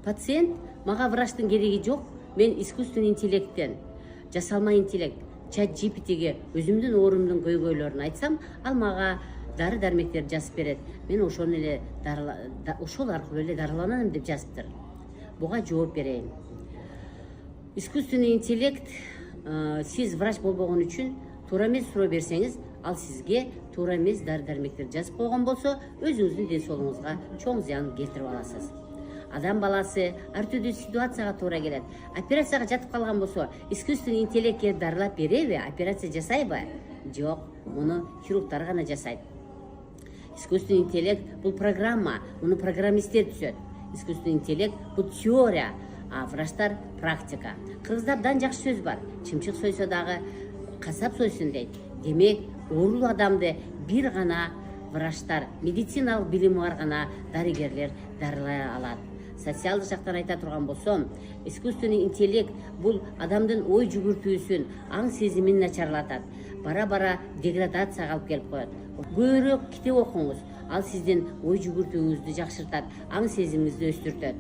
пациент мага врачтын кереги жок, мен искусственный интеллекттен, жасалма интеллект, чат GPT-ге өзүмдүн оорумдун көйгөйлөрүн айтсам, ал мага дары дармектерди жазып берет. Мен ошол аркылуу эле дарыланам деп жазыптыр. Буга жооп берейин. Искусственный интеллект сиз врач болбогон үчүн туура эмес суроо берсеңиз, ал сизге туура эмес дары дармектерди жазып койгон болсо, өзүңүздүн ден соолугуңузга чоң зыян келтирип аласыз. Адам баласы ар түрдүү ситуацияга туура келет. Операцияга жатып калган болсо, искусственный интеллект келип дарылап береби, операция жасайбы? Жок, муну хирургтар гана жасайт. Искусственный интеллект бул программа, муну программисттер түзөт. Искусственный интеллект бул теория, а врачтар практика. Кыргыздардан жакшы сөз бар. Чымчык сойсо дагы касап сойсун дейт. Демек, оорулуу адамды бир гана врачтар, медициналык билими бар гана дарыгерлер дарылай алат. Социалдык жактан айта турган болсом, искусственный интеллект бул адамдын ой жүгүртүүсүн, аң сезимин начарлатат. Бара-бара деградацияга алып келип коет. Көбүрөөк китеп окуңуз, ал сиздин ой жүгүртүүңүздү жакшыртат, аң сезимиңизди өстүртөт.